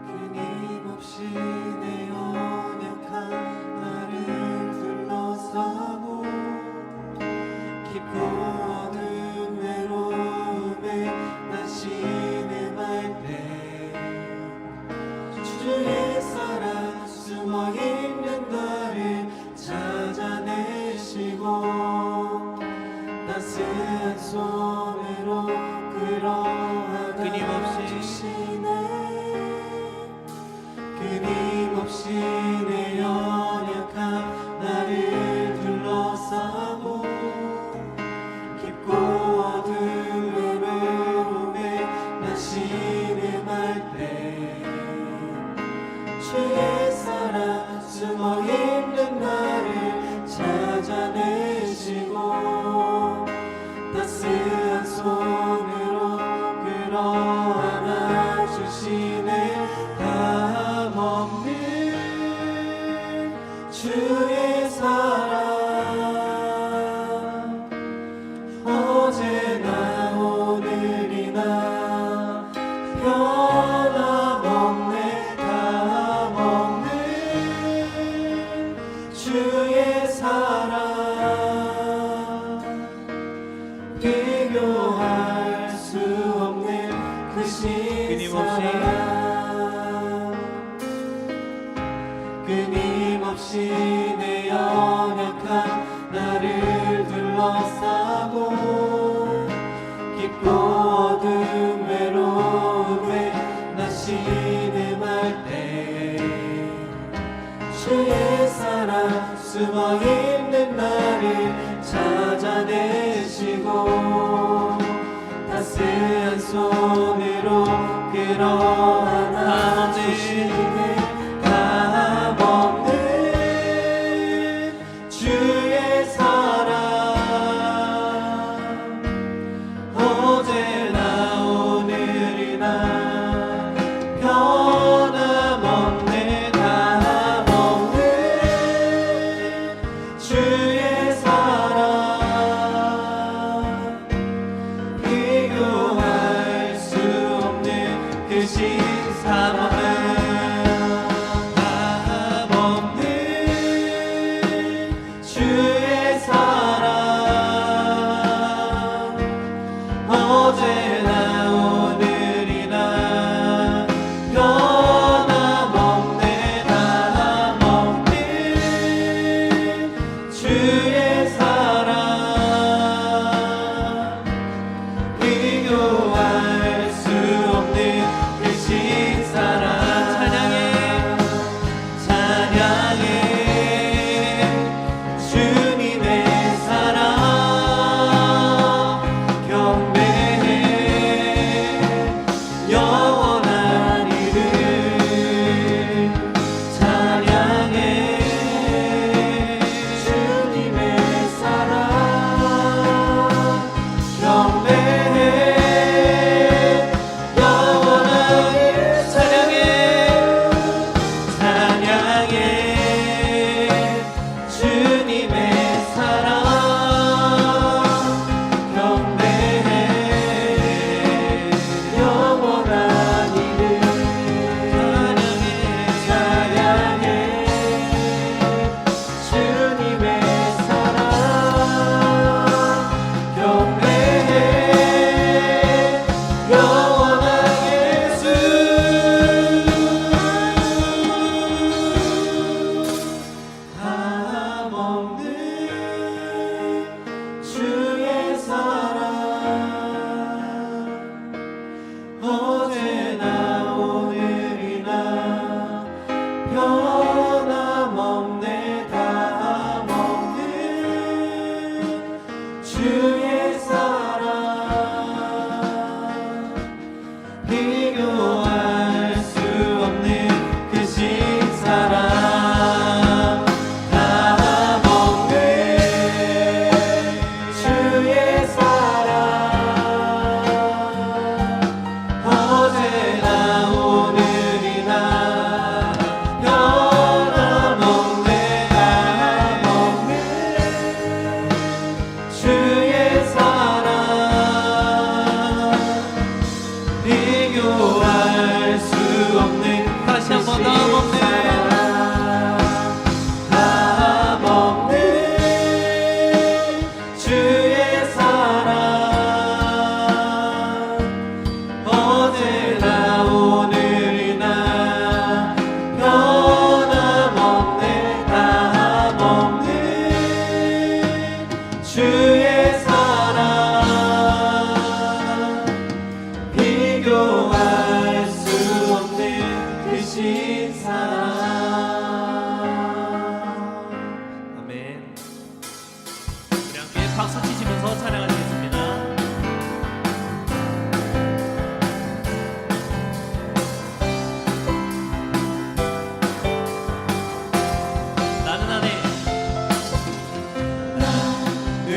끊임없이 내 연약한 나를 둘러싸고 깊고 어두운 외로움에 나시는 말때 주의 사랑 숨어있는 나를 찾아내시고 따스한 손으로 끌어안아 주시네. 끊임없이 내 연약한 나를 둘러싸고 깊고 어두운 외로움에 나시는 말때 주의 사랑 숨어있는 나를 찾아내시고 따스한 손으로 끌어안아 주시네. 주의 사랑 어제나 오늘이나 변함없네. 다함없는 주의 사랑 비교할 수 없는 그 신사랑 끊임없이 내 연약한 나를 둘러싸고 깊고 어두운 외로움에 나시는 말때 주의 사랑 숨어있는 나를 찾아내시고 따스한 손으로 끌어안아 주시네. 주의 사랑 어제나 오늘이나 변함없네. 다함없는 주의 사랑 비교할 수 없는 그 신사랑은 주의 사랑 어제나 오늘이나 변함없네. 다함없는 주의 사랑 비교할 수 없는 그 신사랑 찬양해 주님의 사랑 경배해 영원한 이름 찬양해 주님의 사랑 경배해 영원한 이름 찬양해 주님의 사랑 경배해 영원한 이름 찬양해 주님의 사랑 경배해 영원한 예수 다함없는 주의 사랑 어제나 오늘이나 변함없네. 다함없는 주의 사랑 비교할 수 없는 그 신사랑 다함없는 주의 사랑 어제나 오늘이나 비교할 수 없는 다시 한번 그 다함 없는 주의 사랑 어제나 오늘이나 변함없는 다함 없는 주의 사랑 비교할 수 없는 크신 사랑. 아멘. 우리 함께 박수 치시면서 찬양하시겠습니다. 나는 안에 늘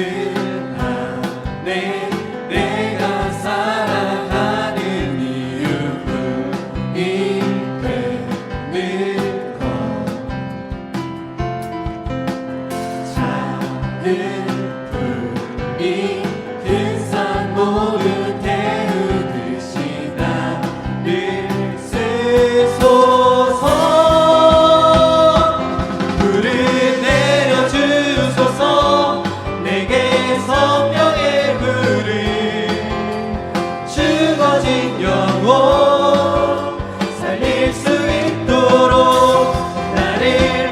안에 내가 살아가는 이유뿐이 되는 것 작은 불이 큰 산 모두 태우듯이 나를 쓰소서. 불을 내려주소서. 내게 성령의 불을 죽어진 영혼 살릴 수 있도록 나를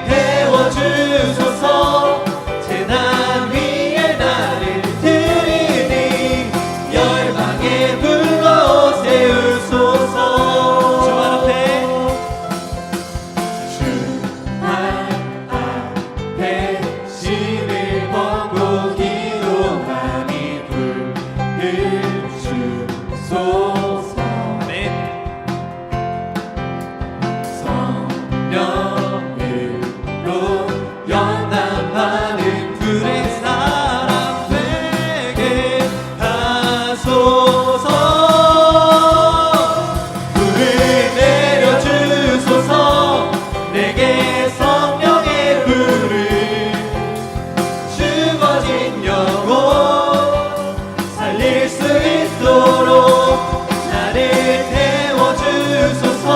태워주소서. 재단 위에 나를 드리니 열방에 불러 세우소서. 주 앞에 신을 벗고 기도하니 불을 주소서. 아멘. 성령으로 연단받은 불의 사람 되게 하소서. 불을 내려주소서. 내게 성령의 불을 죽어진 영혼 살릴 수 있도록 나를 태워주소서.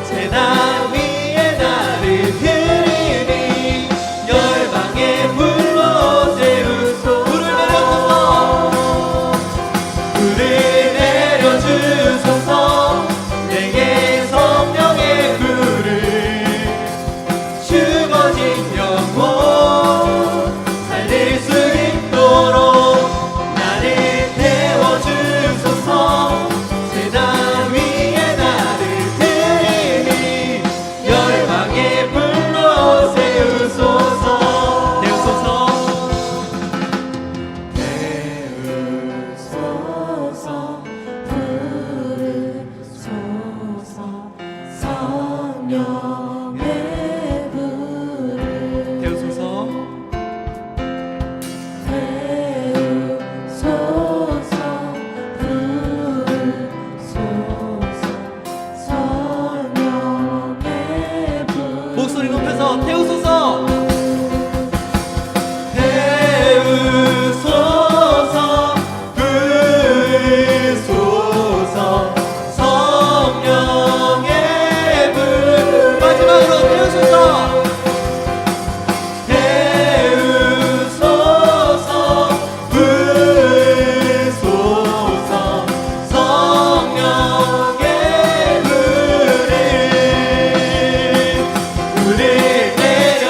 재단 위에 나를 드리니 열방에 불러 세우소서. 불을 내려주소서. 내게 성령의 불을 죽어진 영혼 살릴 수 있도록 나를 태워주소서. 재단 위에 나를 드리니 열방에 불러 세우소서. 대우소서. 부르소서. 성령의 불을 대우소서. 태우소서. 부르소서. 성령의 불 목소리 높여서 태우소서. 태우소서. 부르소서. 성령의 불 마지막으로 태우소서. 태우소서. 부르소서. 성령의 불을 내려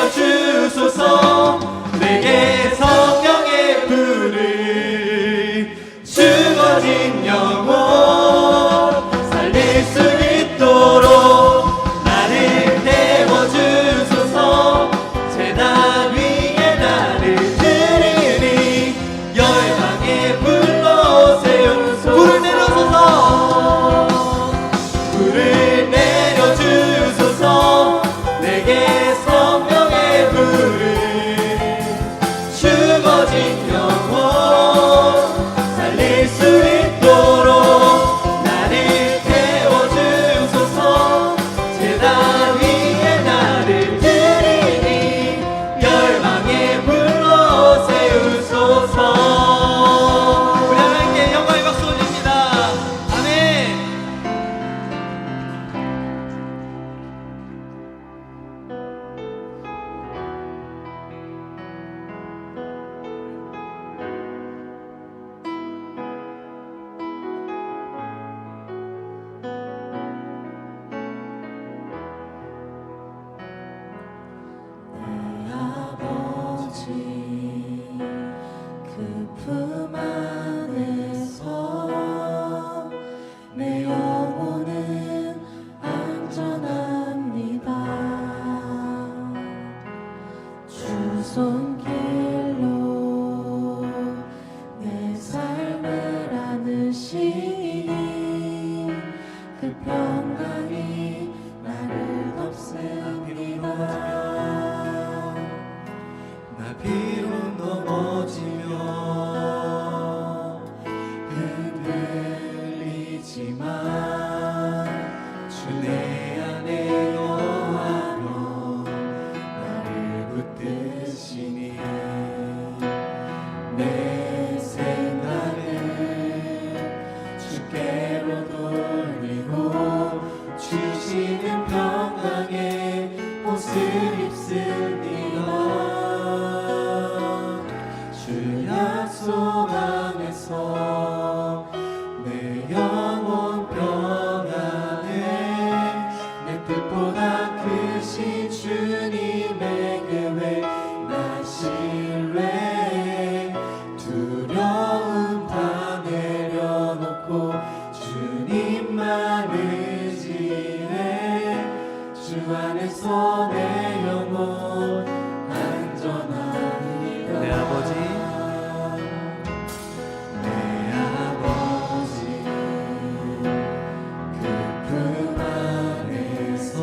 내 안에 거하며 나를 붙드시니 내 생각을 주께로 돌리고 주시는 평강의 옷을 입습니다. 주 약속 안에서 내 영혼 평안에 내 뜻보다 크신 주님의 계획 나 신뢰 두려움 다 내려놓고 주님만 의지해 주 안에서 내 영혼 안전합니다. 내 아버지 내 아버지 그 품 안에서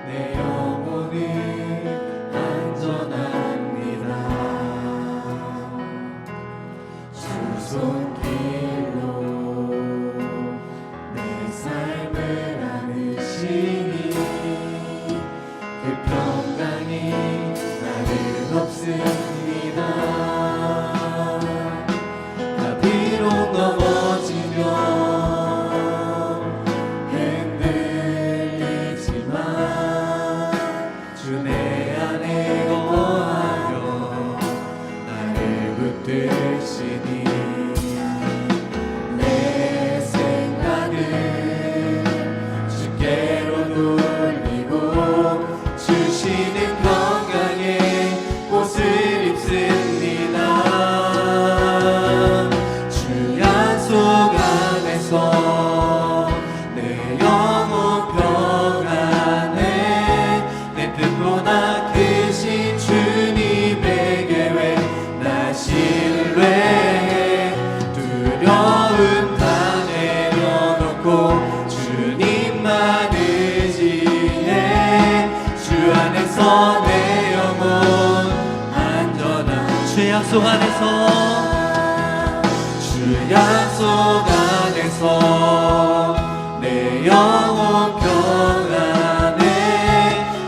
내 영혼은 안전합니다. 주 손길로 내 삶을 안으시니 그 평강이 나를 덮습니다. 나 비록 넘어지면 흔들리지만 주 내 안에 거하며 나를 붙드시니 내 생각을 주께로 돌리고 주시는 건강의 옷을 입습니다. 주 약속 안에서 내 영혼 평안에 내 뜻보다 크신 주님의 계획 나 신뢰해 두려움 다 내려놓고 주님만 의지해 주 안에서 내 영혼 안전한 주 약속 안에서 주 약속 안에서 내 영혼 평안에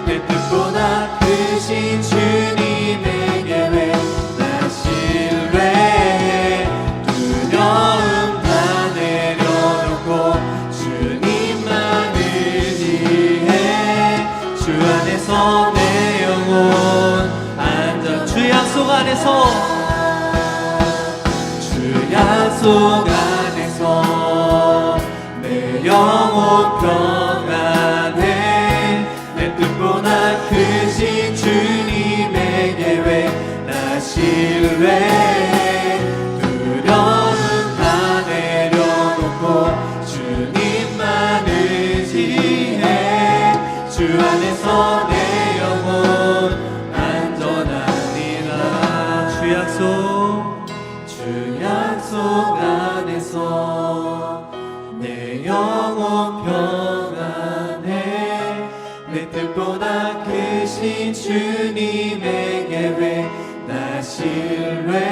내 뜻보다 크신 주님의 계획 나 신뢰해 두려움 다 내려놓고 주님만 의지해 주 안에서 내 영혼 안전 주 약속 안에서 주 약속 안에서 내 영혼 평안에 내 뜻보다 크신 주님의 계획 나 신뢰해 두려움 다 내려놓고 주님만 의지해 주 안에서 내 영혼 안전하니라. 주 약속 주 약속 안에서 내 영혼 평안에 내 뜻보다 크신 주님의 계획 나 신뢰해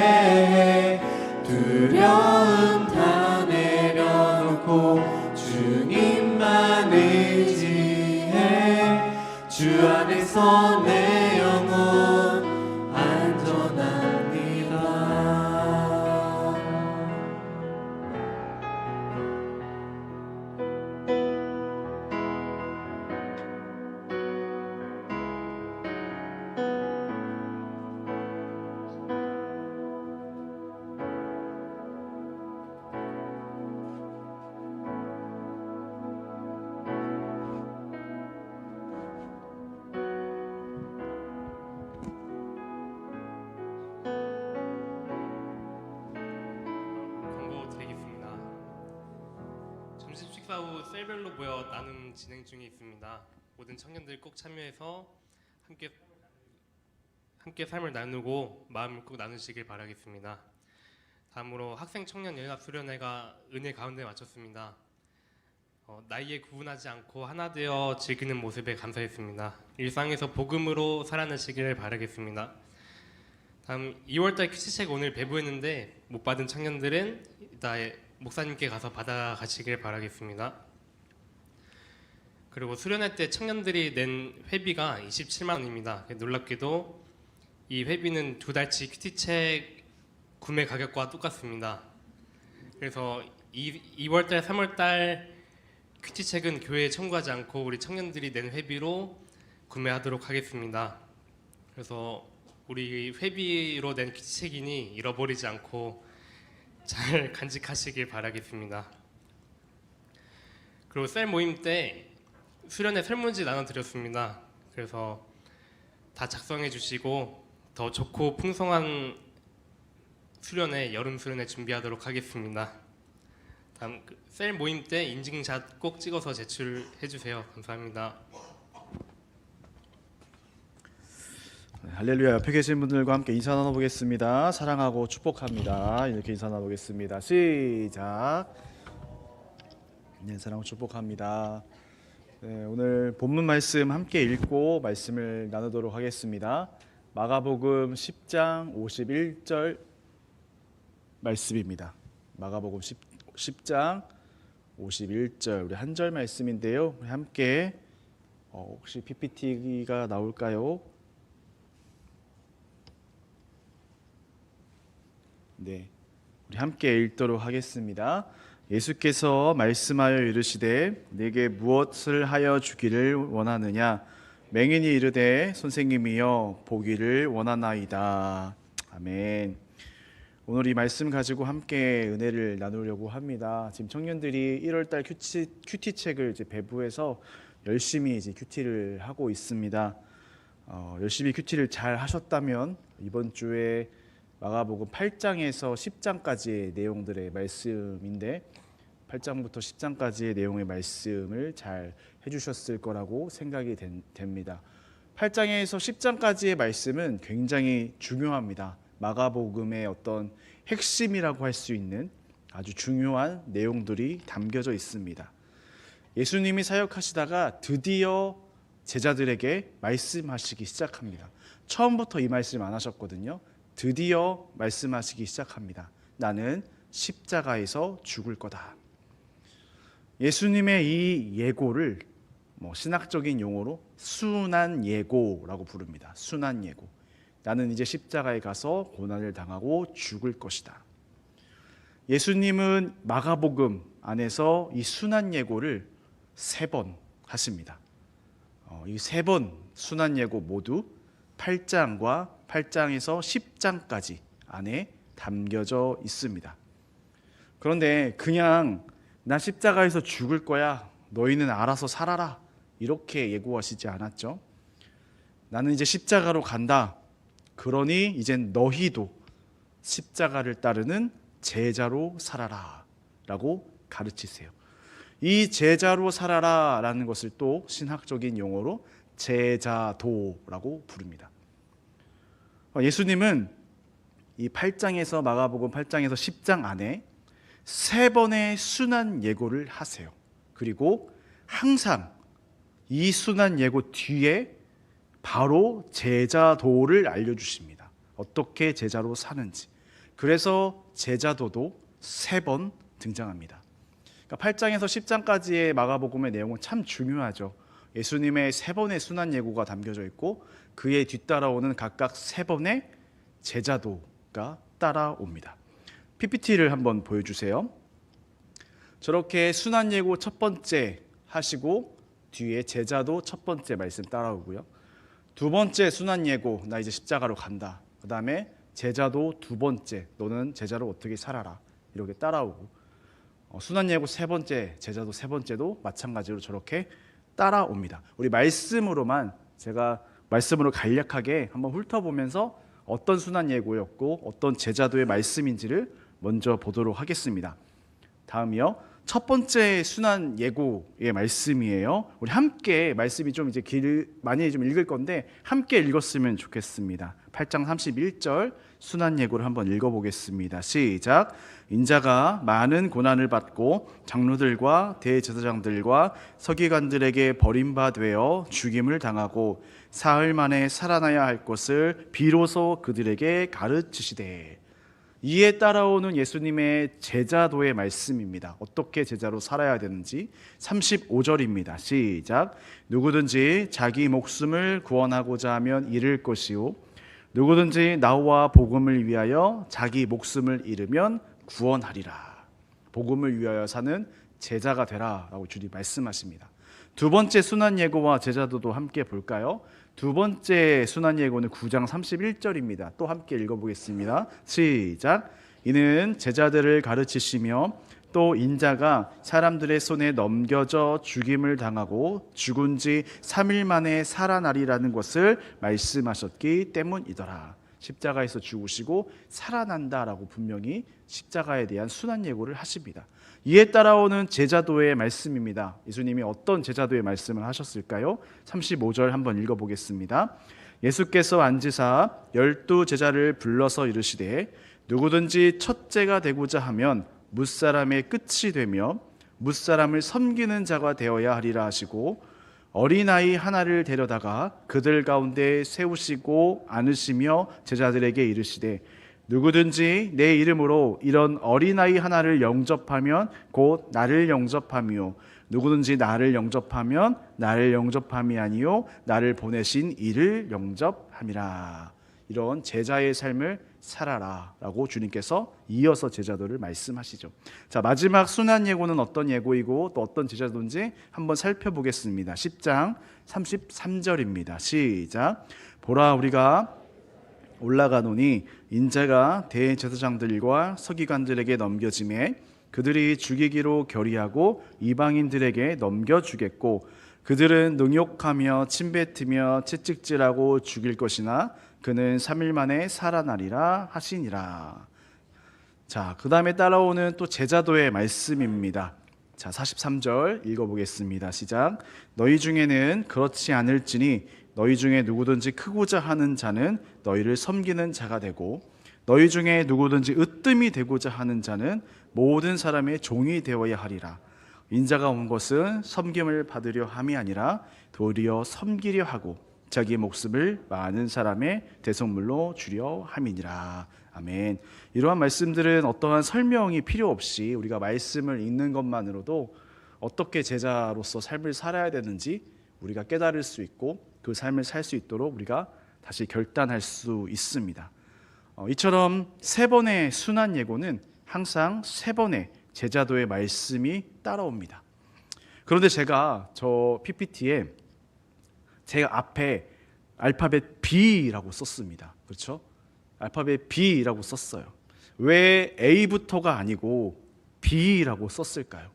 두려움 다 내려놓고 주님만 의지해 주 안에서 내 영혼 안전합니다. 광고 드리겠습니다. 점심 식사 후 셀별로 모여 나눔 진행 중에 있습니다. 모든 청년들 꼭 참여해서 함께 삶을 나누고 마음을 꼭 나누시길 바라겠습니다. 다음으로 학생 청년 연합 수련회가 은혜 가운데 마쳤습니다. 나이에 구분하지 않고 하나 되어 즐기는 모습에 감사했습니다. 일상에서 복음으로 살아내시길 바라겠습니다. 다음 2월달 퀴즈책 오늘 배부했는데 못 받은 청년들은 이따 목사님께 가서 받아가시길 바라겠습니다. 그리고 수련회 때 청년들이 낸 회비가 27만 원입니다. 놀랍게도 이 회비는 2달치 큐티책 구매 가격과 똑같습니다. 그래서 2월달, 3월달 큐티책은 교회에 청구하지 않고 우리 청년들이 낸 회비로 구매하도록 하겠습니다. 그래서 우리 회비로 낸 큐티책이니 잃어버리지 않고 잘 간직하시길 바라겠습니다. 그리고 셀 모임 때 수련회 설문지 나눠드렸습니다. 그래서 다 작성해 주시고 더 좋고 풍성한 수련회, 여름 수련회 준비하도록 하겠습니다. 다음 셀 모임 때 인증샷 꼭 찍어서 제출해 주세요. 감사합니다. 할렐루야. 옆에 계신 분들과 함께 인사 나눠보겠습니다. 사랑하고 축복합니다. 이렇게 인사 나눠보겠습니다. 시작. 네, 사랑하고 축복합니다. 네, 오늘 본문 말씀 함께 읽고 말씀을 나누도록 하겠습니다. 마가복음 10장 51절 말씀입니다. 마가복음 10장 51절 우리 한 절 말씀인데요. 우리 함께 혹시 PPT가 나올까요? 네, 우리 함께 읽도록 하겠습니다. 예수께서 말씀하여 이르시되 내게 무엇을 하여 주기를 원하느냐? 맹인이 이르되 선생님이여 보기를 원하나이다. 아멘. 오늘 이 말씀 가지고 함께 은혜를 나누려고 합니다. 지금 청년들이 1월달 큐티책을 이제 배부해서 열심히 이제 큐티를 하고 있습니다. 열심히 큐티를 잘 하셨다면 이번 주에 마가복음 8장에서 10장까지의 내용들의 말씀인데 8장부터 10장까지의 내용의 말씀을 잘 해주셨을 거라고 생각이 됩니다. 8장에서 10장까지의 말씀은 굉장히 중요합니다. 마가복음의 어떤 핵심이라고 할 수 있는 아주 중요한 내용들이 담겨져 있습니다. 예수님이 사역하시다가 드디어 제자들에게 말씀하시기 시작합니다. 처음부터 이 말씀 안 하셨거든요. 드디어 말씀하시기 시작합니다. 나는 십자가에서 죽을 거다. 예수님의 이 예고를 신학적인 용어로 순환 예고라고 부릅니다. 순환 예고. 나는 이제 십자가에 가서 고난을 당하고 죽을 것이다. 예수님은 마가복음 안에서 이 순환 예고를 3번 하십니다. 이 3번 순환 예고 모두 8장과 8장에서 10장까지 안에 담겨져 있습니다. 그런데 그냥 나 십자가에서 죽을 거야, 너희는 알아서 살아라, 이렇게 예고하시지 않았죠. 나는 이제 십자가로 간다. 그러니 이젠 너희도 십자가를 따르는 제자로 살아라 라고 가르치세요. 이 제자로 살아라 라는 것을 또 신학적인 용어로 제자도라고 부릅니다. 예수님은 이 8장에서 마가복음 8장에서 10장 안에 3번의 순환 예고를 하세요. 그리고 항상 이 순환 예고 뒤에 바로 제자도를 알려주십니다. 어떻게 제자로 사는지. 그래서 제자도도 3번 등장합니다. 그러니까 8장에서 10장까지의 마가복음의 내용은 참 중요하죠. 예수님의 3번의 순환 예고가 담겨져 있고 그에 뒤따라오는 각각 3번의 제자도가 따라옵니다. PPT를 한번 보여주세요. 저렇게 순환 예고 첫 번째 하시고 뒤에 제자도 첫 번째 말씀 따라오고요. 두 번째 순환 예고, 나 이제 십자가로 간다. 그 다음에 제자도 두 번째, 너는 제자로 어떻게 살아라, 이렇게 따라오고, 순환 예고 세 번째, 제자도 세 번째도 마찬가지로 저렇게 따라옵니다. 우리 말씀으로만 제가 말씀으로 간략하게 한번 훑어보면서 어떤 순환 예고였고 어떤 제자도의 말씀인지를 먼저 보도록 하겠습니다. 다음이요. 첫 번째 순환 예고의 말씀이에요. 우리 함께 말씀이 좀 이제 많이 좀 읽을 건데 함께 읽었으면 좋겠습니다. 8장 31절 순환 예고를 한번 읽어보겠습니다. 시작. 인자가 많은 고난을 받고 장로들과 대제사장들과 서기관들에게 버림받아 죽임을 당하고 사흘 만에 살아나야 할 것을 비로소 그들에게 가르치시되. 이에 따라오는 예수님의 제자도의 말씀입니다. 어떻게 제자로 살아야 되는지 35절입니다. 시작. 누구든지 자기 목숨을 구원하고자 하면 잃을 것이요 누구든지 나와 복음을 위하여 자기 목숨을 잃으면 구원하리라. 복음을 위하여 사는 제자가 되라 라고 주님 말씀하십니다. 두 번째 순환 예고와 제자도도 함께 볼까요? 두 번째 순환 예고는 9장 31절입니다. 또 함께 읽어보겠습니다. 시작. 이는 제자들을 가르치시며 또 인자가 사람들의 손에 넘겨져 죽임을 당하고 죽은 지 3일 만에 살아나리라는 것을 말씀하셨기 때문이더라. 십자가에서 죽으시고 살아난다라고 분명히 십자가에 대한 순환 예고를 하십니다. 이에 따라오는 제자도의 말씀입니다. 예수님이 어떤 제자도의 말씀을 하셨을까요? 35절 한번 읽어보겠습니다. 예수께서 앉으사 12 제자를 불러서 이르시되 누구든지 첫째가 되고자 하면 뭇사람의 끝이 되며 뭇사람을 섬기는 자가 되어야 하리라 하시고 어린아이 하나를 데려다가 그들 가운데 세우시고 안으시며 제자들에게 이르시되 누구든지 내 이름으로 이런 어린아이 하나를 영접하면 곧 나를 영접하며 누구든지 나를 영접하면 나를 영접함이 아니요 나를 보내신 이를 영접함이라. 이런 제자의 삶을 살아라 라고 주님께서 이어서 제자도를 말씀하시죠. 자, 마지막 순환 예고는 어떤 예고이고 또 어떤 제자도인지 한번 살펴보겠습니다. 10장 33절입니다. 시작. 보라 우리가 올라가노니 인자가 대제사장들과 서기관들에게 넘겨짐에 그들이 죽이기로 결의하고 이방인들에게 넘겨주겠고 그들은 능욕하며 침뱉으며 채찍질하고 죽일 것이나 그는 3일 만에 살아나리라 하시니라. 자, 그 다음에 따라오는 또 제자도의 말씀입니다. 자, 43절 읽어보겠습니다. 시작. 너희 중에는 그렇지 않을지니 너희 중에 누구든지 크고자 하는 자는 너희를 섬기는 자가 되고 너희 중에 누구든지 으뜸이 되고자 하는 자는 모든 사람의 종이 되어야 하리라. 인자가 온 것은 섬김을 받으려 함이 아니라 도리어 섬기려 하고 자기 목숨을 많은 사람의 대속물로 주려 함이니라. 아멘. 이러한 말씀들은 어떠한 설명이 필요 없이 우리가 말씀을 읽는 것만으로도 어떻게 제자로서 삶을 살아야 되는지 우리가 깨달을 수 있고 그 삶을 살 수 있도록 우리가 다시 결단할 수 있습니다. 이처럼 세 번의 순환 예고는 항상 세 번의 제자도의 말씀이 따라옵니다. 그런데 제가 저 PPT에 제가 앞에 알파벳 B라고 썼습니다. 그렇죠? 알파벳 B라고 썼어요. 왜 A부터가 아니고 B라고 썼을까요?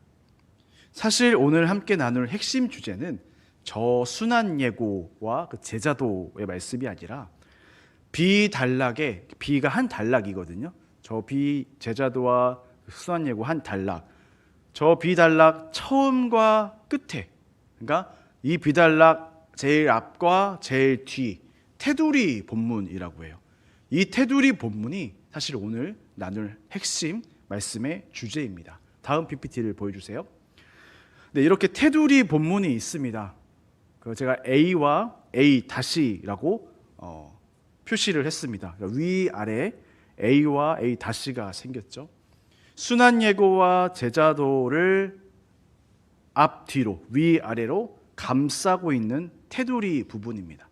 사실 오늘 함께 나눌 핵심 주제는 저 순환 예고와 그 제자도의 말씀이 아니라 비단락의 B가 한 단락이거든요. 저 B 제자도와 순환 예고 한 단락. 저 비단락 처음과 끝에, 그러니까 이 비단락 제일 앞과 제일 뒤 테두리 본문이라고 해요. 이 테두리 본문이 사실 오늘 나눌 핵심 말씀의 주제입니다. 다음 PPT를 보여주세요. 네, 이렇게 테두리 본문이 있습니다. 제가 A와 A-라고 표시를 했습니다. 그러니까 위아래 A와 A-가 생겼죠. 순환 예고와 제자도를 앞뒤로 위아래로 감싸고 있는 테두리 부분입니다.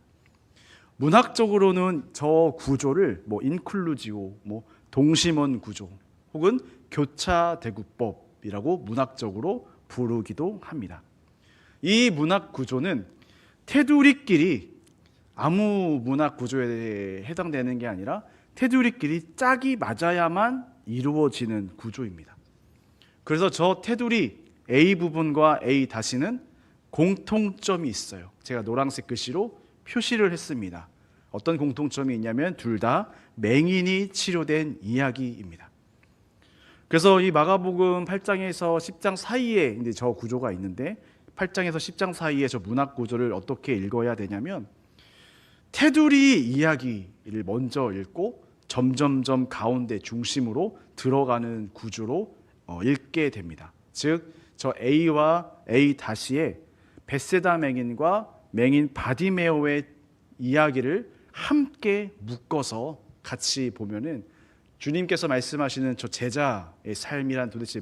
문학적으로는 저 구조를 인클루지오, 동심원 구조 혹은 교차대구법이라고 문학적으로 부르기도 합니다. 이 문학 구조는 테두리끼리 아무 문학 구조에 해당되는 게 아니라 테두리끼리 짝이 맞아야만 이루어지는 구조입니다. 그래서 저 테두리 A 부분과 A-는 공통점이 있어요. 제가 노란색 글씨로 표시를 했습니다. 어떤 공통점이 있냐면 둘 다 맹인이 치료된 이야기입니다. 그래서 이 마가복음 8장에서 10장 사이에 이제 저 구조가 있는데 8장에서 10장 사이에 저 문학 구조를 어떻게 읽어야 되냐면 테두리 이야기를 먼저 읽고 점점점 가운데 중심으로 들어가는 구조로 읽게 됩니다. 즉, 저 A와 A-의 벳세다 맹인과 맹인 바디메오의 이야기를 함께 묶어서 같이 보면은 주님께서 말씀하시는 저 제자의 삶이란 도대체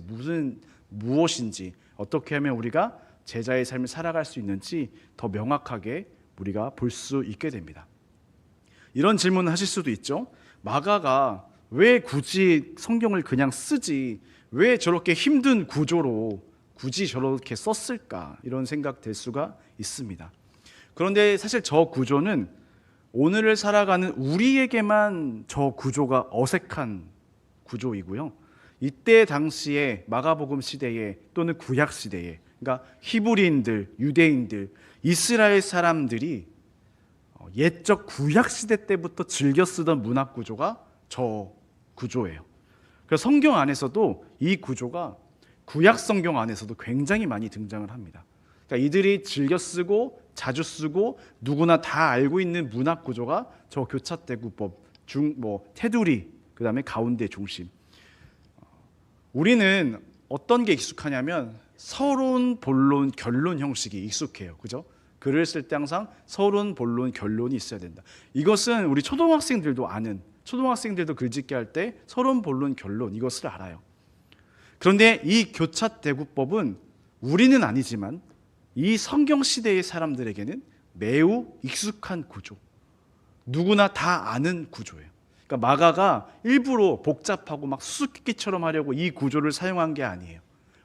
무엇인지, 어떻게 하면 우리가 제자의 삶을 살아갈 수 있는지 더 명확하게 우리가 볼 수 있게 됩니다. 이런 질문을 하실 수도 있죠. 마가가 왜 굳이 성경을 그냥 쓰지, 왜 저렇게 힘든 구조로 굳이 저렇게 썼을까, 이런 생각 될 수가 있습니다. 그런데 사실 저 구조는 오늘을 살아가는 우리에게만 저 구조가 어색한 구조이고요. 이때 당시에 마가복음 시대에 또는 구약 시대에, 그러니까 히브리인들, 유대인들, 이스라엘 사람들이 옛적 구약 시대 때부터 즐겨 쓰던 문학 구조가 저 구조예요. 그래서 성경 안에서도 이 구조가 구약 성경 안에서도 굉장히 많이 등장을 합니다. 그러니까 이들이 즐겨 쓰고 자주 쓰고 누구나 다 알고 있는 문학 구조가 저 교차대구법, 테두리, 그다음에 가운데 중심. 우리는 어떤 게 익숙하냐면 서론, 본론, 결론 형식이 익숙해요. 그죠? 글을 쓸 때 항상 서론, 본론, 결론이 있어야 된다. 이것은 우리 초등학생들도 아는, 초등학생들도 글짓기 할 때 서론, 본론, 결론 이것을 알아요. 그런데 이 교차대구법은 우리는 아니지만 이 성경 시대의 사람들에게는 매우 익숙한 구조, 누구나 다 아는 구조예요. 그러니까 마가가 일부러 복잡하고 막 수수께끼처럼 하려고 이 구조를 사용한 게 아니에요.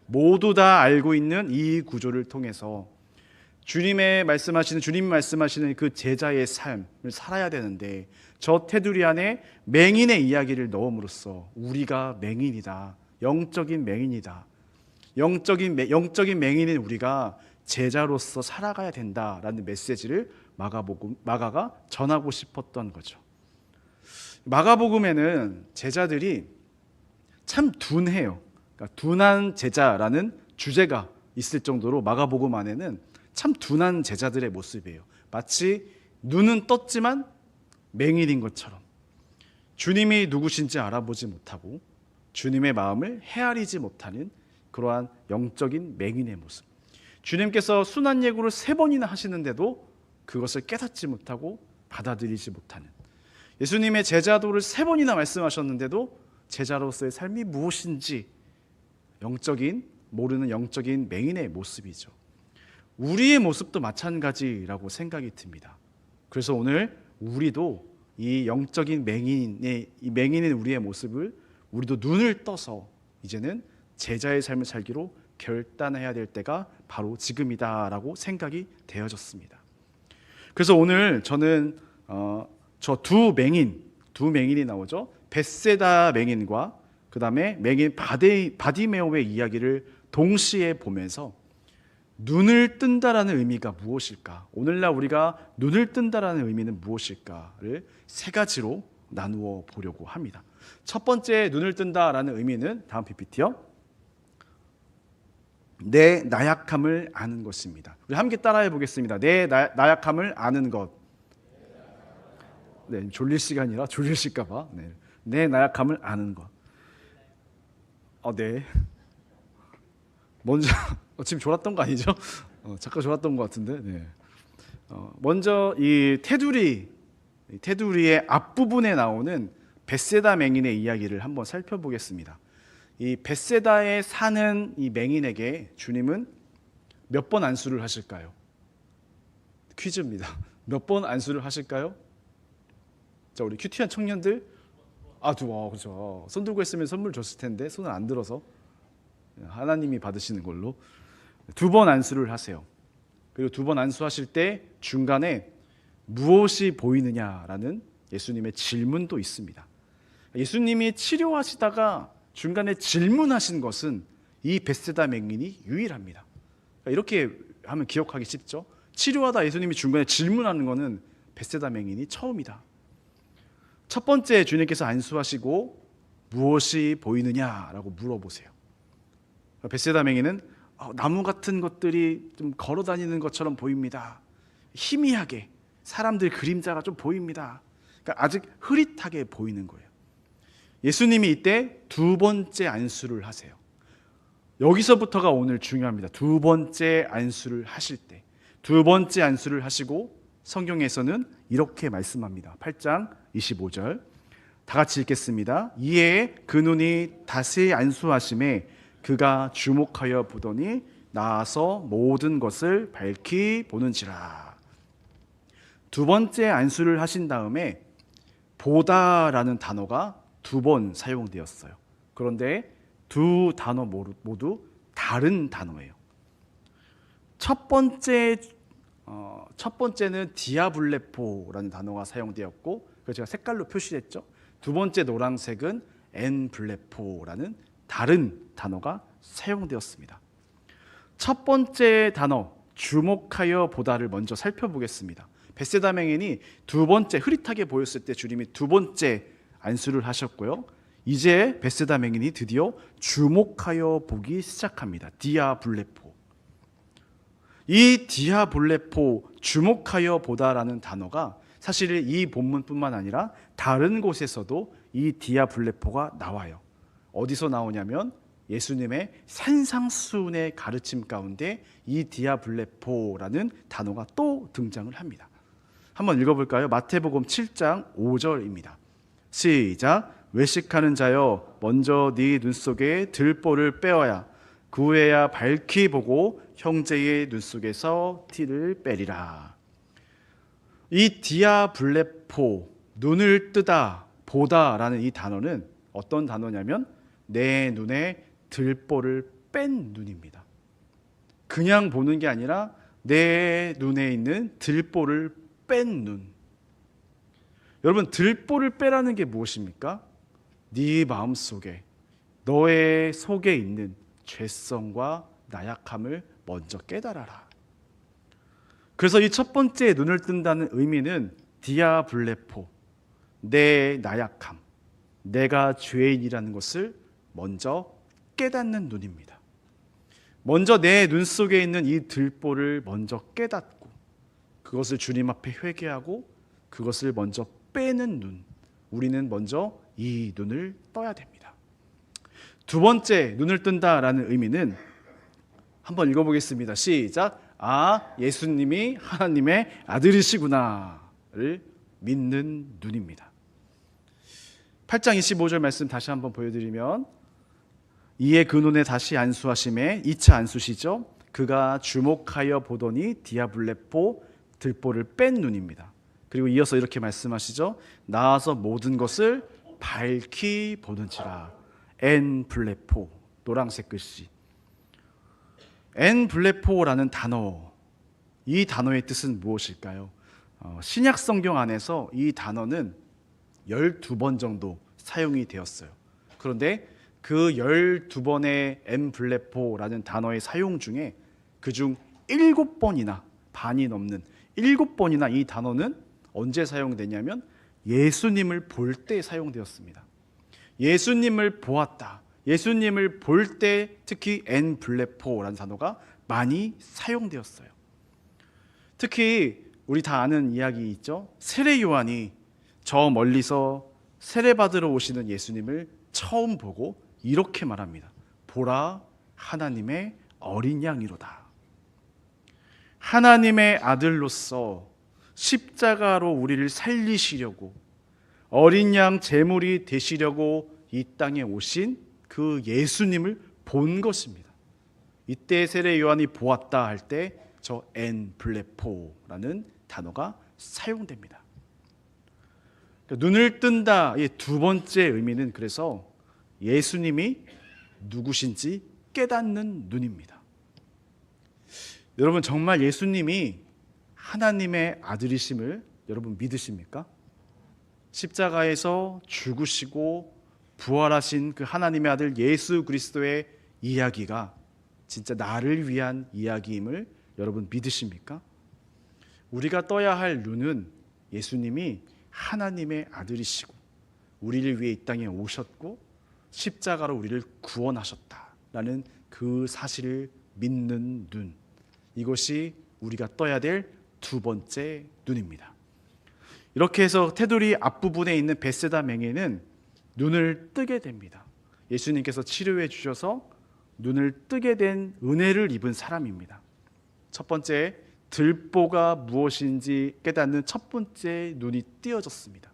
모두 다 알고 있는 이 구조를 통해서 주님이 말씀하시는 그 제자의 삶을 살아야 되는데, 저 테두리 안에 맹인의 이야기를 넣음으로써 우리가 맹인이다, 영적인 맹인이다, 영적인 맹인인 우리가 제자로서 살아가야 된다라는 메시지를 마가가 전하고 싶었던 거죠. 마가복음에는 제자들이 참 둔해요. 그러니까 둔한 제자라는 주제가 있을 정도로 마가복음 안에는 참 둔한 제자들의 모습이에요. 마치 눈은 떴지만 맹인인 것처럼 주님이 누구신지 알아보지 못하고 주님의 마음을 헤아리지 못하는 그러한 영적인 맹인의 모습. 주님께서 순환예고를 3번이나 하시는데도 그것을 깨닫지 못하고 받아들이지 못하는, 예수님의 제자도를 3번이나 말씀하셨는데도 제자로서의 삶이 무엇인지 모르는 영적인 맹인의 모습이죠. 우리의 모습도 마찬가지라고 생각이 듭니다. 그래서 오늘 우리도 이 영적인 맹인인 우리의 모습을 우리도 눈을 떠서 이제는 제자의 삶을 살기로 결단해야 될 때가 바로 지금이다라고 생각이 되어졌습니다. 그래서 오늘 저는 저 두 맹인이 나오죠. 벳세다 맹인과 그 다음에 맹인 바디메오의 이야기를 동시에 보면서 눈을 뜬다라는 의미가 무엇일까? 오늘날 우리가 눈을 뜬다라는 의미는 무엇일까를 3가지로 나누어 보려고 합니다. 첫 번째 눈을 뜬다라는 의미는 다음 PPT요. 내 나약함을 아는 것입니다. 우리 함께 따라해 보겠습니다. 내 나약함을 아는 것. 네, 졸릴 시간이라 졸리실까 봐. 네. 내 나약함을 아는 것. 네. 먼저 지금 졸았던 거 아니죠? 잠깐 졸았던 것 같은데. 네. 먼저 이 테두리의 앞부분에 나오는 벳세다 맹인의 이야기를 한번 살펴보겠습니다. 이 벳세다에 사는 이 맹인에게 주님은 몇 번 안수를 하실까요? 퀴즈입니다. 몇 번 안수를 하실까요? 자, 우리 큐티한 청년들, 그렇죠. 손 들고 했으면 선물 줬을 텐데 손을 안 들어서 하나님이 받으시는 걸로 2번 안수를 하세요. 그리고 2번 안수하실 때 중간에 무엇이 보이느냐라는 예수님의 질문도 있습니다. 예수님이 치료하시다가 중간에 질문하신 것은 이 벳세다 맹인이 유일합니다. 이렇게 하면 기억하기 쉽죠. 치료하다 예수님이 중간에 질문하는 것은 벳세다 맹인이 처음이다. 첫 번째 주님께서 안수하시고 무엇이 보이느냐라고 물어보세요. 벳세다 맹인은 나무 같은 것들이 좀 걸어다니는 것처럼 보입니다. 희미하게 사람들 그림자가 좀 보입니다. 그러니까 아직 흐릿하게 보이는 거예요. 예수님이 이때 2번째 안수를 하세요. 여기서부터가 오늘 중요합니다. 2번째 안수를 하실 때 2번째 안수를 하시고 성경에서는 이렇게 말씀합니다. 8장 25절 다 같이 읽겠습니다. 이에 그 눈이 다시 안수하심에 그가 주목하여 보더니 나아서 모든 것을 밝히 보는지라. 두 번째 안수를 하신 다음에 보다라는 단어가 두 번 사용되었어요. 그런데 두 단어 모두 다른 단어예요. 첫 번째는 디아블레포라는 단어가 사용되었고, 그래서 제가 색깔로 표시했죠. 두 번째 노란색은 엔블레포라는 다른 단어가 사용되었습니다. 첫 번째 단어 주목하여 보다를 먼저 살펴보겠습니다. 벳세다 맹인이 두 번째 흐릿하게 보였을 때 주님이 두 번째 안수를 하셨고요. 이제 벳세다 맹인이 드디어 주목하여 보기 시작합니다. 디아블레포. 이 디아블레포, 주목하여 보다라는 단어가 사실 이 본문뿐만 아니라 다른 곳에서도 이 디아블레포가 나와요. 어디서 나오냐면 예수님의 산상수훈의 가르침 가운데 이 디아블레포라는 단어가 또 등장을 합니다. 한번 읽어볼까요? 마태복음 7장 5절입니다. 시작. 외식하는 자여 먼저 네 눈 속에 들보를 빼어야 그 후에야 밝히 보고 형제의 눈 속에서 티를 빼리라. 이 디아블레포, 눈을 뜨다, 보다라는 이 단어는 어떤 단어냐면 내 눈에 들보를 뺀 눈입니다. 그냥 보는 게 아니라 내 눈에 있는 들보를 뺀 눈. 여러분, 들보를 빼라는 게 무엇입니까? 네 마음속에, 너의 속에 있는 죄성과 나약함을 먼저 깨달아라. 그래서 이 첫 번째 눈을 뜬다는 의미는 디아블레포, 내 나약함, 내가 죄인이라는 것을 먼저 깨닫는 눈입니다. 먼저 내 눈 속에 있는 이 들보를 먼저 깨닫고 그것을 주님 앞에 회개하고 그것을 먼저 빼는 눈, 우리는 먼저 이 눈을 떠야 됩니다. 두 번째 눈을 뜬다라는 의미는 한번 읽어보겠습니다. 시작. 아, 예수님이 하나님의 아들이시구나를 믿는 눈입니다. 8장 25절 말씀 다시 한번 보여드리면 이에 그 눈에 다시 안수하심에 2차 안수시죠. 그가 주목하여 보더니 디아블레포 들보를 뺀 눈입니다. 그리고 이어서 이렇게 말씀하시죠. 나아서 모든 것을 밝히 보는지라. 엔블레포, 노란색 글씨. 엔블레포라는 단어, 이 단어의 뜻은 무엇일까요? 신약 성경 안에서 이 단어는 12번 정도 사용이 되었어요. 그런데 그 12번의 엔블레포라는 단어의 사용 중에 그중 7번이나, 반이 넘는 7번이나 이 단어는 언제 사용되냐면 예수님을 볼 때 사용되었습니다. 예수님을 보았다, 예수님을 볼 때 특히 엔블레포라는 단어가 많이 사용되었어요. 특히 우리 다 아는 이야기 있죠. 세례 요한이 저 멀리서 세례받으러 오시는 예수님을 처음 보고 이렇게 말합니다. 보라, 하나님의 어린 양이로다. 하나님의 아들로서 십자가로 우리를 살리시려고 어린 양 제물이 되시려고 이 땅에 오신 그 예수님을 본 것입니다. 이때 세례 요한이 보았다 할 때 저 엔블레포라는 단어가 사용됩니다. 눈을 뜬다의 두 번째 의미는 그래서 예수님이 누구신지 깨닫는 눈입니다. 여러분, 정말 예수님이 하나님의 아들이심을 여러분 믿으십니까? 십자가에서 죽으시고 부활하신 그 하나님의 아들 예수 그리스도의 이야기가 진짜 나를 위한 이야기임을 여러분 믿으십니까? 우리가 떠야 할 눈은 예수님이 하나님의 아들이시고 우리를 위해 이 땅에 오셨고 십자가로 우리를 구원하셨다라는 그 사실을 믿는 눈, 이것이 우리가 떠야 될 두 번째 눈입니다. 이렇게 해서 테두리 앞부분에 있는 벳세다 맹인은 눈을 뜨게 됩니다. 예수님께서 치료해 주셔서 눈을 뜨게 된 은혜를 입은 사람입니다. 첫 번째, 들보가 무엇인지 깨닫는 첫 번째 눈이 띄어졌습니다.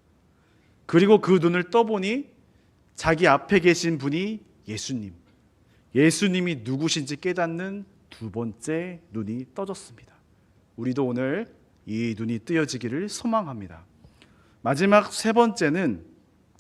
그리고 그 눈을 떠보니 자기 앞에 계신 분이 예수님이 누구신지 깨닫는 두 번째 눈이 떠졌습니다. 우리도 오늘 이 눈이 뜨여지기를 소망합니다. 마지막 세 번째는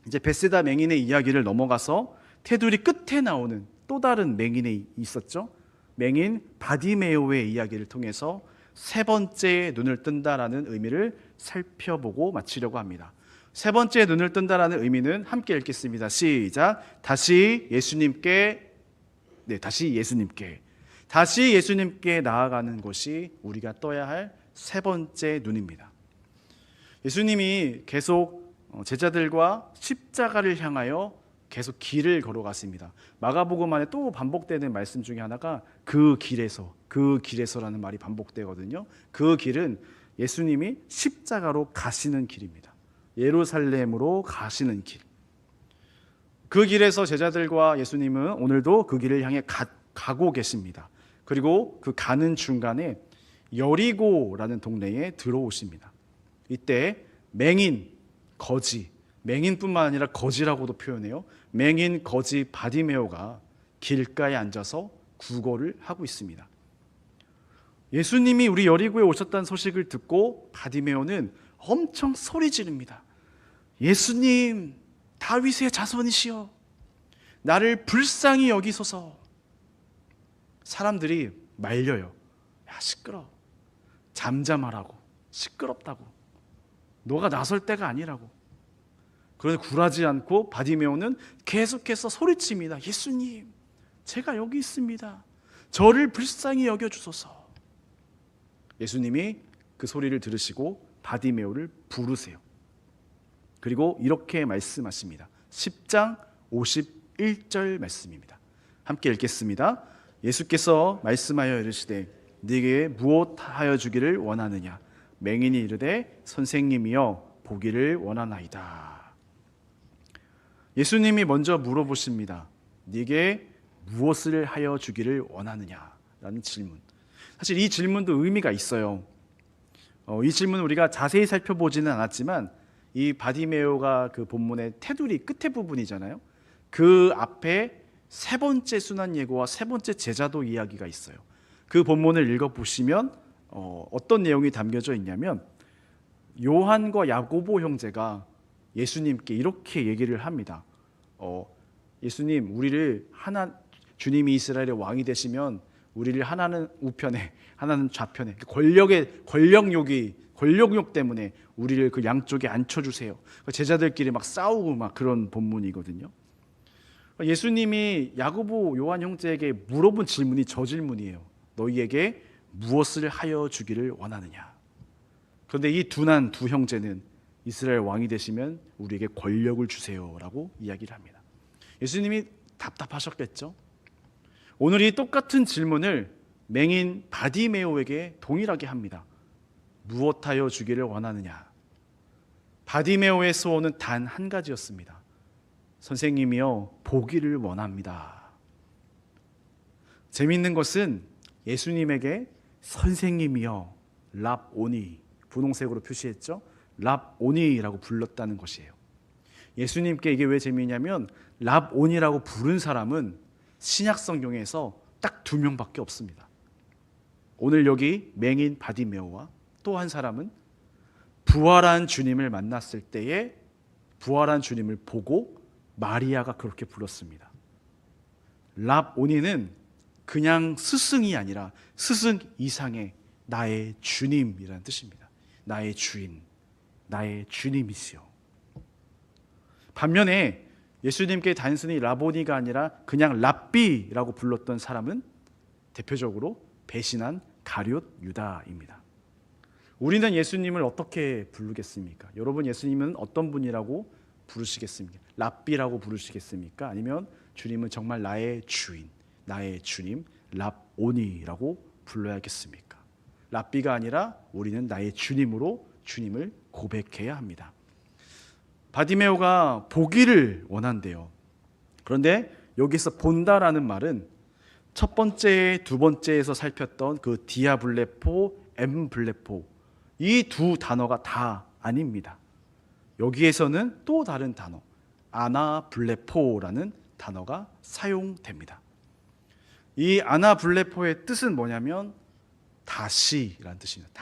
이제 베세다 맹인의 이야기를 넘어가서 테두리 끝에 나오는 또 다른 맹인이 있었죠. 맹인 바디메오의 이야기를 통해서 세 번째 눈을 뜬다라는 의미를 살펴보고 마치려고 합니다. 세 번째 눈을 뜬다라는 의미는 함께 읽겠습니다. 시작. 다시 예수님께 나아가는 것이 우리가 떠야 할 세 번째 눈입니다. 예수님이 계속 제자들과 십자가를 향하여 계속 길을 걸어갔습니다. 마가복음 안에 또 반복되는 말씀 중에 하나가 그 길에서라는 말이 반복되거든요. 그 길은 예수님이 십자가로 가시는 길입니다. 예루살렘으로 가시는 길. 그 길에서 제자들과 예수님은 오늘도 그 길을 향해 가고 계십니다. 그리고 그 가는 중간에 여리고라는 동네에 들어오십니다. 이때 맹인, 거지, 맹인뿐만 아니라 거지라고도 표현해요. 맹인, 거지 바디메오가 길가에 앉아서 구걸을 하고 있습니다. 예수님이 우리 여리고에 오셨다는 소식을 듣고 바디메오는 엄청 소리 지릅니다. 예수님, 다윗의 자손이시여, 나를 불쌍히 여기소서. 사람들이 말려요. 야, 시끄러. 잠잠하라고. 시끄럽다고. 너가 나설 때가 아니라고. 그런데 굴하지 않고 바디메오는 계속해서 소리칩니다. 예수님, 제가 여기 있습니다. 저를 불쌍히 여겨주소서. 예수님이 그 소리를 들으시고 바디메오를 부르세요. 그리고 이렇게 말씀하십니다. 10장 51절 말씀입니다. 함께 읽겠습니다. 예수께서 말씀하여 이르시되 네게 무엇하여 주기를 원하느냐? 맹인이 이르되 선생님이여 보기를 원하나이다. 예수님이 먼저 물어보십니다. 네게 무엇을 하여 주기를 원하느냐? 라는 질문. 사실 이 질문도 의미가 있어요. 이 질문을 우리가 자세히 살펴보지는 않았지만 이 바디메오가 그 본문의 테두리 끝에 부분이잖아요. 그 앞에 세 번째 순환 예고와 세 번째 제자도 이야기가 있어요. 그 본문을 읽어보시면 어떤 내용이 담겨져 있냐면 요한과 야고보 형제가 예수님께 이렇게 얘기를 합니다. 예수님, 우리를 주님이 이스라엘의 왕이 되시면 우리를 하나는 우편에 하나는 좌편에 권력욕 때문에 우리를 그 양쪽에 앉혀주세요. 제자들끼리 막 싸우고 막 그런 본문이거든요. 예수님이 야고보 요한 형제에게 물어본 질문이 저 질문이에요. 너희에게 무엇을 하여 주기를 원하느냐? 그런데 이 둔한 두 형제는 이스라엘 왕이 되시면 우리에게 권력을 주세요라고 이야기를 합니다. 예수님이 답답하셨겠죠? 오늘 이 똑같은 질문을 맹인 바디메오에게 동일하게 합니다. 무엇하여 주기를 원하느냐? 바디메오의 소원은 단 한 가지였습니다. 선생님이여 보기를 원합니다. 재미있는 것은 예수님에게 선생님이여 랍오니, 분홍색으로 표시했죠. 랍오니라고 불렀다는 것이에요. 예수님께 이게 왜 재미있냐면 랍오니라고 부른 사람은 신약 성경에서 딱 2명밖에 없습니다. 오늘 여기 맹인 바디메오와 또 한 사람은 부활한 주님을 만났을 때에 부활한 주님을 보고 마리아가 그렇게 불렀습니다. 랍오니는 그냥 스승이 아니라 스승 이상의 나의 주님이라는 뜻입니다. 나의 주인, 나의 주님이시여. 반면에 예수님께 단순히 라보니가 아니라 그냥 랍비라고 불렀던 사람은 대표적으로 배신한 가룟 유다입니다. 우리는 예수님을 어떻게 부르겠습니까? 여러분, 예수님은 어떤 분이라고 부르시겠습니까? 랍비라고 부르시겠습니까? 아니면 주님은 정말 나의 주인, 나의 주님, 랍오니라고 불러야겠습니까? 랍비가 아니라 우리는 나의 주님으로 주님을 고백해야 합니다. 바디메오가 보기를 원한대요. 그런데 여기서 본다라는 말은 첫 번째, 두 번째에서 살폈던 그 디아블레포, 엠블레포, 이 두 단어가 다 아닙니다. 여기에서는 또 다른 단어 아나블레포라는 단어가 사용됩니다. 이 아나블레포의 뜻은 뭐냐면 다시라는 뜻입니다.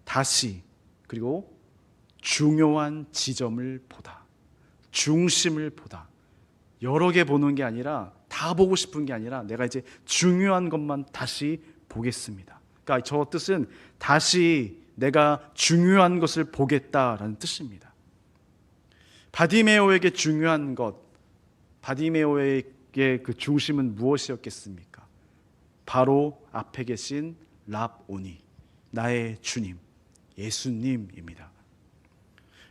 다시 그리고 중요한 지점을 보다, 중심을 보다. 여러 개 보는 게 아니라 다 보고 싶은 게 아니라 내가 이제 중요한 것만 다시 보겠습니다. 그러니까 저 뜻은 다시 내가 중요한 것을 보겠다라는 뜻입니다. 바디메오에게 중요한 것, 바디메오에게 그 중심은 무엇이었겠습니까? 바로 앞에 계신 랍오니, 나의 주님, 예수님입니다.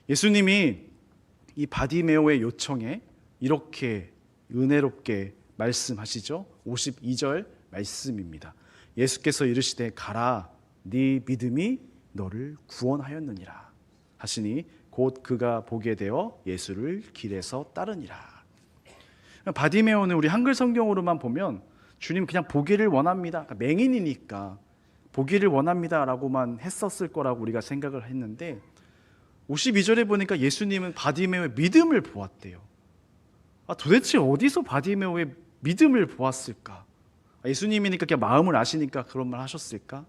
예수님이 이 바디메오의 요청에 이렇게 은혜롭게 말씀하시죠. 52절 말씀입니다. 예수께서 이르시되 가라, 네 믿음이 너를 구원하였느니라 하시니 곧 그가 보게 되어 예수를 길에서 따르니라. 바디메오는 우리 한글 성경으로만 보면 주님 그냥 보기를 원합니다, 그러니까 맹인이니까 보기를 원합니다라고만 했었을 거라고 우리가 생각을 했는데 52절에 보니까 예수님은 바디메오의 믿음을 보았대요. 도대체 어디서 바디메오의 믿음을 보았을까? 예수님이니까 그냥 마음을 아시니까 그런 말 하셨을까?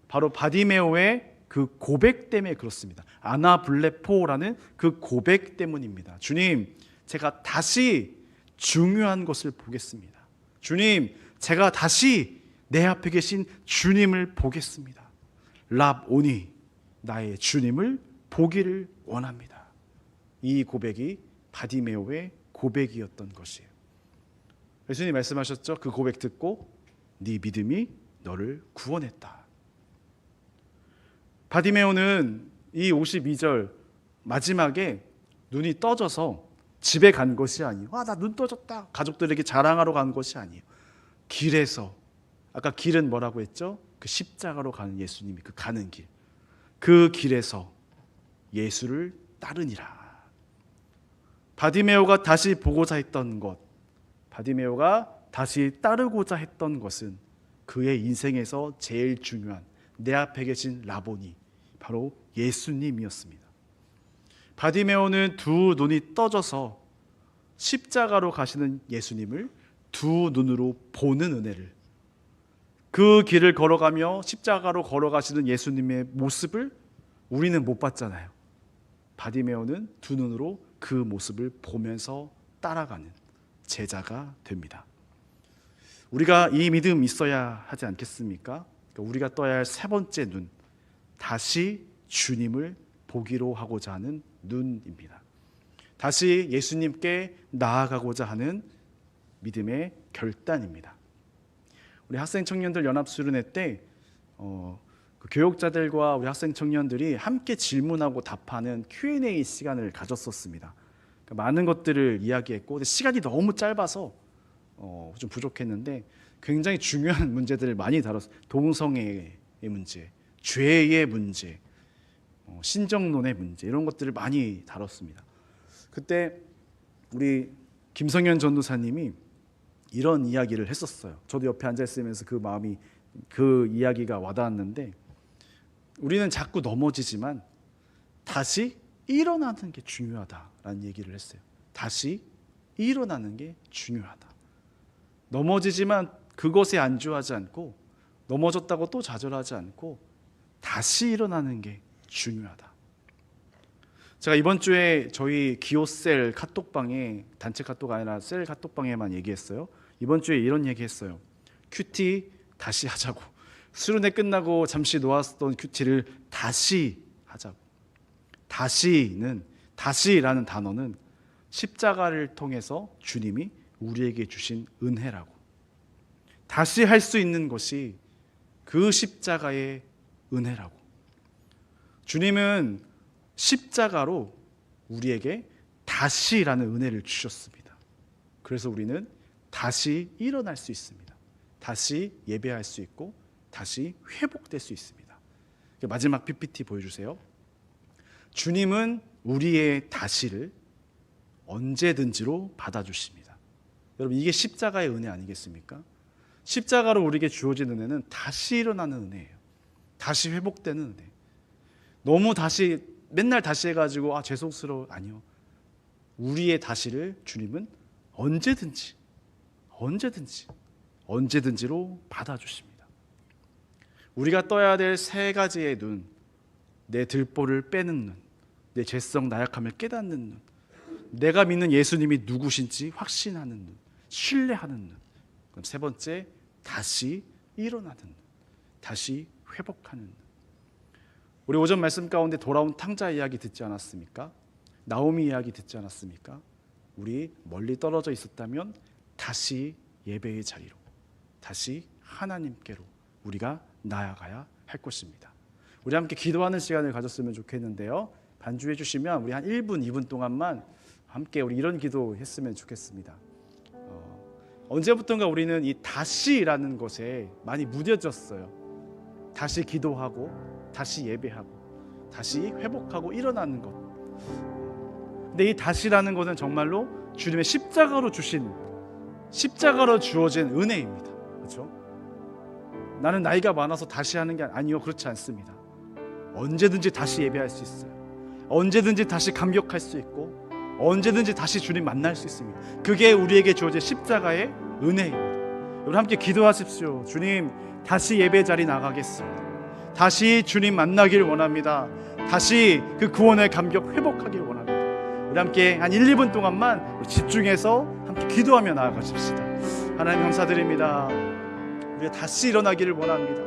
바로 바디메오의 그 고백 때문에 그렇습니다. 아나블레포라는 그 고백 때문입니다. 주님, 제가 다시 중요한 것을 보겠습니다. 주님, 제가 다시 내 앞에 계신 주님을 보겠습니다. 랍오니, 나의 주님을 보기를 원합니다. 이 고백이 바디메오의 고백이었던 것이에요. 예수님 말씀하셨죠. 그 고백 듣고 네 믿음이 너를 구원했다. 바디메오는 이 52절 마지막에 눈이 떠져서 집에 간 것이 아니에요. 나 눈 떠졌다, 가족들에게 자랑하러 간 것이 아니에요. 길에서, 아까 길은 뭐라고 했죠? 그 십자가로 가는 예수님이 그 가는 길, 그 길에서 예수를 따르니라. 바디메오가 다시 보고자 했던 것, 바디메오가 다시 따르고자 했던 것은 그의 인생에서 제일 중요한 내 앞에 계신 라보니, 바로 예수님이었습니다. 바디메오는 두 눈이 떠져서 십자가로 가시는 예수님을 두 눈으로 보는 은혜를, 그 길을 걸어가며 십자가로 걸어가시는 예수님의 모습을 우리는 못 봤잖아요. 바디메오는 두 눈으로 그 모습을 보면서 따라가는 제자가 됩니다. 우리가 이 믿음 있어야 하지 않겠습니까? 그러니까 우리가 떠야 할 세 번째 눈, 다시 주님을 보기로 하고자 하는 눈입니다. 다시 예수님께 나아가고자 하는 믿음의 결단입니다. 우리 학생 청년들 연합수련회 때 그 교육자들과 우리 학생 청년들이 함께 질문하고 답하는 Q&A 시간을 가졌었습니다. 그러니까 많은 것들을 이야기했고, 근데 시간이 너무 짧아서 좀 부족했는데 굉장히 중요한 문제들을 많이 다뤘어요. 동성애의 문제, 죄의 문제, 신정론의 문제, 이런 것들을 많이 다뤘습니다. 그때 우리 김성현 전도사님이 이런 이야기를 했었어요. 저도 옆에 앉아 있으면서 그 마음이, 그 이야기가 와닿았는데, 우리는 자꾸 넘어지지만 다시 일어나는 게 중요하다라는 얘기를 했어요. 다시 일어나는 게 중요하다. 넘어지지만 그것에 안주하지 않고, 넘어졌다고 또 좌절하지 않고 다시 일어나는 게 중요하다. 제가 이번 주에 저희 기호셀 카톡방에, 단체 카톡 아니라 셀 카톡방에만 얘기했어요. 이번 주에 이런 얘기했어요. 큐티 다시 하자고. 수련회 끝나고 잠시 놓았던 큐티를 다시 하자고. 다시라는 단어는 십자가를 통해서 주님이 우리에게 주신 은혜라고. 다시 할 수 있는 것이 그 십자가의 은혜라고. 주님은 십자가로 우리에게 다시라는 은혜를 주셨습니다. 그래서 우리는 다시 일어날 수 있습니다. 다시 예배할 수 있고 다시 회복될 수 있습니다. 마지막 PPT 보여주세요. 주님은 우리의 다시를 언제든지로 받아주십니다. 여러분, 이게 십자가의 은혜 아니겠습니까? 십자가로 우리에게 주어진 은혜는 다시 일어나는 은혜예요. 다시 회복되는 은혜. 너무 다시 맨날 다시 해가지고 죄송스러워. 아니요. 우리의 다시를 주님은 언제든지로 받아주십니다. 우리가 떠야 될 세 가지의 눈, 내 들보를 빼는 눈, 내 죄성 나약함을 깨닫는 눈, 내가 믿는 예수님이 누구신지 확신하는 눈, 신뢰하는 눈. 그럼 세 번째, 다시 일어나는 눈, 다시 회복하는 눈. 우리 오전 말씀 가운데 돌아온 탕자 이야기 듣지 않았습니까? 나오미 이야기 듣지 않았습니까? 우리 멀리 떨어져 있었다면 다시 예배의 자리로, 다시 하나님께로 우리가 나아가야 할 것입니다. 우리 함께 기도하는 시간을 가졌으면 좋겠는데요. 반주해 주시면 우리 한 1분, 2분 동안만 함께 우리 이런 기도 했으면 좋겠습니다. 언제부턴가 우리는 이 다시라는 것에 많이 무뎌졌어요. 다시 기도하고, 다시 예배하고, 다시 회복하고 일어나는 것. 근데 이 다시라는 것은 정말로 주님의 십자가로 주어진 은혜입니다. 그렇죠? 나는 나이가 많아서 다시 하는 게 아니요, 그렇지 않습니다. 언제든지 다시 예배할 수 있어요. 언제든지 다시 감격할 수 있고, 언제든지 다시 주님 만날 수 있습니다. 그게 우리에게 주어진 십자가의 은혜입니다. 여러분 함께 기도하십시오. 주님, 다시 예배 자리 나가겠습니다. 다시 주님 만나길 원합니다. 다시 그 구원의 감격 회복하길 원합니다. 우리 함께 한 1, 2분 동안만 집중해서 함께 기도하며 나아가십시다. 하나님 감사드립니다. 우리가 다시 일어나기를 원합니다.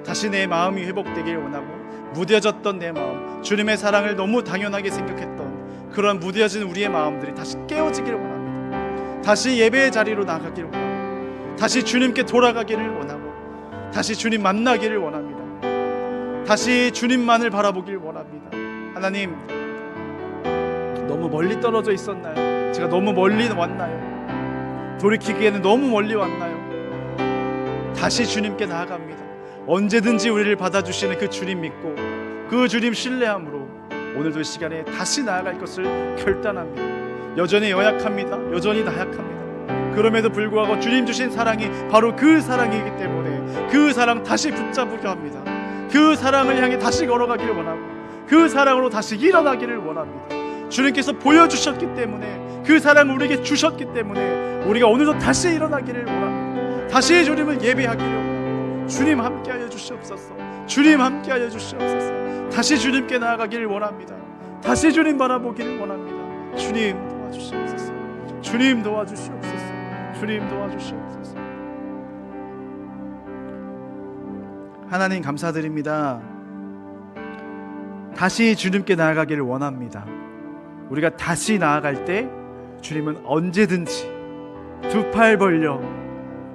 다시 내 마음이 회복되기를 원하고, 무뎌졌던 내 마음, 주님의 사랑을 너무 당연하게 생각했던 그런 무뎌진 우리의 마음들이 다시 깨어지기를 원합니다. 다시 예배의 자리로 나가기를 원하고, 다시 주님께 돌아가기를 원하고, 다시 주님 만나기를 원합니다. 다시 주님만을 바라보길 원합니다. 하나님, 너무 멀리 떨어져 있었나요? 제가 너무 멀리 왔나요? 돌이키기에는 너무 멀리 왔나요? 다시 주님께 나아갑니다. 언제든지 우리를 받아주시는 그 주님 믿고, 그 주님 신뢰함으로 오늘도 이 시간에 다시 나아갈 것을 결단합니다. 여전히 연약합니다. 여전히 나약합니다. 그럼에도 불구하고 주님 주신 사랑이 바로 그 사랑이기 때문에 그 사랑 다시 붙잡으려 합니다. 그 사랑을 향해 다시 걸어가기를 원하고, 그 사랑으로 다시 일어나기를 원합니다. 주님께서 보여주셨기 때문에, 그 사랑을 우리에게 주셨기 때문에 우리가 오늘도 다시 일어나기를 원합니다. 다시 주님을 예배하기를 원합니다. 주님 함께하여 주시옵소서. 주님 함께하여 주시옵소서. 다시 주님께 나아가기를 원합니다. 다시 주님 바라보기를 원합니다. 주님 도와주시옵소서. 주님 도와주시옵소서. 주님 도와주시옵소서. 하나님 감사드립니다. 다시 주님께 나아가기를 원합니다. 우리가 다시 나아갈 때 주님은 언제든지 두 팔 벌려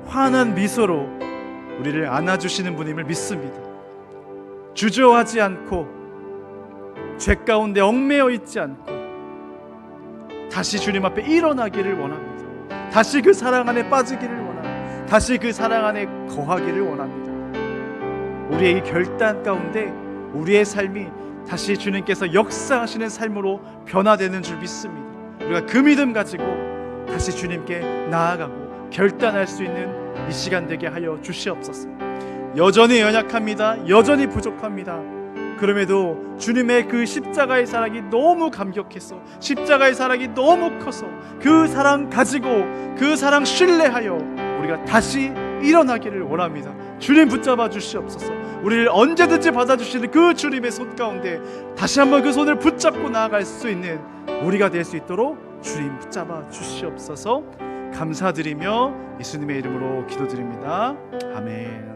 환한 미소로 우리를 안아주시는 분임을 믿습니다. 주저하지 않고, 죄 가운데 얽매여 있지 않고 다시 주님 앞에 일어나기를 원합니다. 다시 그 사랑 안에 빠지기를 원합니다. 다시 그 사랑 안에 거하기를 원합니다. 우리의 이 결단 가운데 우리의 삶이 다시 주님께서 역사하시는 삶으로 변화되는 줄 믿습니다. 우리가 그 믿음 가지고 다시 주님께 나아가고 결단할 수 있는 이 시간 되게 하여 주시옵소서. 여전히 연약합니다. 여전히 부족합니다. 그럼에도 주님의 그 십자가의 사랑이 너무 감격해서, 십자가의 사랑이 너무 커서 그 사랑 가지고, 그 사랑 신뢰하여 우리가 다시 일어나기를 원합니다. 주님 붙잡아 주시옵소서. 우리를 언제든지 받아주시는 그 주님의 손 가운데 다시 한번 그 손을 붙잡고 나아갈 수 있는 우리가 될 수 있도록 주님 붙잡아 주시옵소서. 감사드리며 예수님의 이름으로 기도드립니다. 아멘.